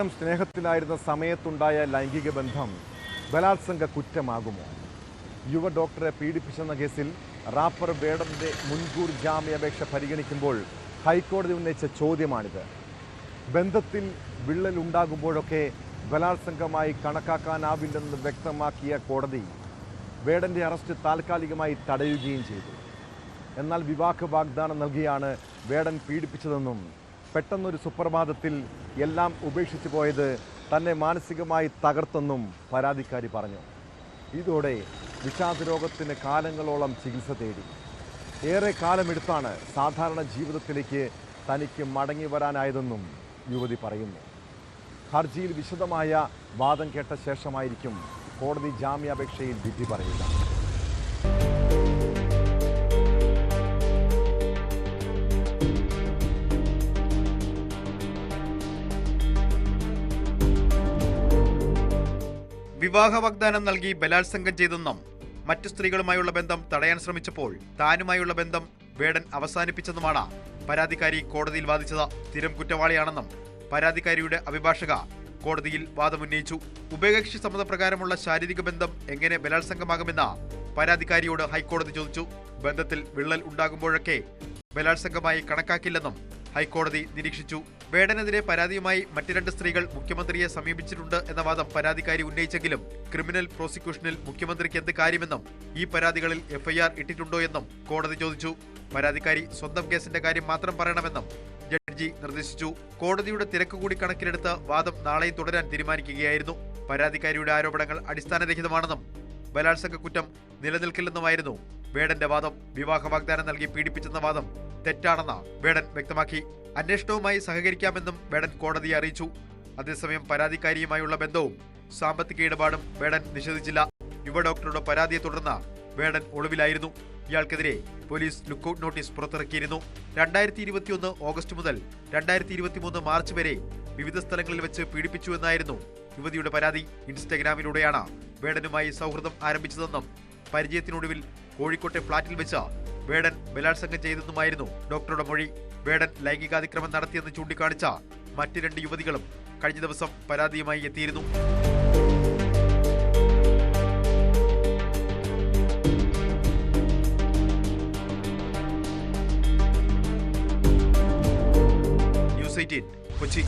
സ്നേഹത്തിലായിരുന്ന സമയത്തുണ്ടായ ലൈംഗിക ബന്ധം ബലാത്സംഗ കുറ്റമാകുമോ? യുവ ഡോക്ടറെ പീഡിപ്പിച്ചെന്ന കേസിൽ റാപ്പർ വേടന്റെ മുൻകൂർ ജാമ്യാപേക്ഷ പരിഗണിക്കുമ്പോൾ ഹൈക്കോടതി ഉന്നയിച്ച ചോദ്യമാണിത്. ബന്ധത്തിൽ വിള്ളൽ ഉണ്ടാകുമ്പോഴൊക്കെ ബലാത്സംഗമായി കണക്കാക്കാനാവില്ലെന്ന് വ്യക്തമാക്കിയ കോടതി വേടന്റെ അറസ്റ്റ് താൽക്കാലികമായി തടയുകയും ചെയ്തു. എന്നാൽ വിവാഹ വാഗ്ദാനം നൽകിയാണ് വേടൻ പീഡിപ്പിച്ചതെന്നും പെട്ടെന്നൊരു സുപ്രഭാതത്തിൽ എല്ലാം ഉപേക്ഷിച്ചു പോയത് തന്നെ മാനസികമായി തകർത്തെന്നും പരാതിക്കാരി പറഞ്ഞു. ഇതോടെ വിഷാദരോഗത്തിന് കാലങ്ങളോളം ചികിത്സ തേടി. ഏറെ കാലമെടുത്താണ് സാധാരണ ജീവിതത്തിലേക്ക് തനിക്ക് മടങ്ങി വരാനായതെന്നും യുവതി പറയുന്നു. ഹർജിയിൽ വിശദമായ വാദം കേട്ട ശേഷമായിരിക്കും കോടതി ജാമ്യാപേക്ഷയിൽ വിധി പറയുക. വിവാഹ വാഗ്ദാനം നൽകി ബലാത്സംഗം ചെയ്തെന്നും മറ്റു സ്ത്രീകളുമായുള്ള ബന്ധം തടയാൻ ശ്രമിച്ചപ്പോൾ താനുമായുള്ള ബന്ധം വേടൻ അവസാനിപ്പിച്ചെന്നുമാണ് പരാതിക്കാരി കോടതിയിൽ വാദിച്ചത്. സ്ഥിരം കുറ്റവാളിയാണെന്നും പരാതിക്കാരിയുടെ അഭിഭാഷക കോടതിയിൽ വാദമുന്നയിച്ചു. ഉഭയകക്ഷി സമ്മതപ്രകാരമുള്ള ശാരീരിക ബന്ധം എങ്ങനെ ബലാത്സംഗമാകുമെന്ന് പരാതിക്കാരിയോട് ഹൈക്കോടതി ചോദിച്ചു. ബന്ധത്തിൽ വിള്ളൽ ഉണ്ടാകുമ്പോഴൊക്കെ ബലാത്സംഗമായി കണക്കാക്കില്ലെന്നും ഹൈക്കോടതി നിരീക്ഷിച്ചു. വേടനെതിരെ പരാതിയുമായി മറ്റ് 2 സ്ത്രീകൾ മുഖ്യമന്ത്രിയെ സമീപിച്ചിട്ടുണ്ട് എന്ന വാദം പരാതിക്കാരി ഉന്നയിച്ചെങ്കിലും ക്രിമിനൽ പ്രോസിക്യൂഷനിൽ മുഖ്യമന്ത്രിക്ക് എന്ത് കാര്യമെന്നും ഈ പരാതികളിൽ FIR ഇട്ടിട്ടുണ്ടോ എന്നും കോടതി ചോദിച്ചു. പരാതിക്കാരി സ്വന്തം കേസിന്റെ കാര്യം മാത്രം പറയണമെന്നും ജഡ്ജി നിർദ്ദേശിച്ചു. കോടതിയുടെ തിരക്ക് കൂടി കണക്കിലെടുത്ത് വാദം നാളെയും തുടരാൻ തീരുമാനിക്കുകയായിരുന്നു. പരാതിക്കാരിയുടെ ആരോപണങ്ങൾ അടിസ്ഥാനരഹിതമാണെന്നും ബലാത്സംഗ കുറ്റം നിലനിൽക്കില്ലെന്നുമായിരുന്നു വേടന്റെ വാദം. വിവാഹ വാഗ്ദാനം നൽകി പീഡിപ്പിച്ചെന്ന വാദം തെറ്റാണെന്ന് വേടൻ വ്യക്തമാക്കി. അന്വേഷണവുമായി സഹകരിക്കാമെന്നും വേടൻ കോടതിയെ അറിയിച്ചു. അതേസമയം പരാതിക്കാരിയുമായുള്ള ബന്ധവും സാമ്പത്തിക ഇടപാടും വേടൻ നിഷേധിച്ചില്ല. യുവ ഡോക്ടറുടെ പരാതിയെ തുടർന്ന് വേടൻ ഒളിവിലായിരുന്നു. ഇയാൾക്കെതിരെ പോലീസ് ലുക്കൌട്ട് നോട്ടീസ് പുറത്തിറക്കിയിരുന്നു. 2021 ഓഗസ്റ്റ് മുതൽ 2023 മാർച്ച് വരെ വിവിധ സ്ഥലങ്ങളിൽ വെച്ച് പീഡിപ്പിച്ചു എന്നായിരുന്നു യുവതിയുടെ പരാതി. ഇൻസ്റ്റഗ്രാമിലൂടെയാണ് വേടനുമായി സൗഹൃദം ആരംഭിച്ചതെന്നും പരിചയത്തിനൊടുവിൽ കോഴിക്കോട്ടെ ഫ്ളാറ്റിൽ വെച്ച് വേടൻ ബലാത്സംഗം ചെയ്തെന്നുമായിരുന്നു ഡോക്ടറുടെ മൊഴി. വേടൻ ലൈംഗികാതിക്രമം നടത്തിയെന്ന് ചൂണ്ടിക്കാണിച്ച മറ്റ് 2 യുവതികളും കഴിഞ്ഞ ദിവസം പരാതിയുമായി എത്തിയിരുന്നു. ന്യൂസ് 18 കൊച്ചി.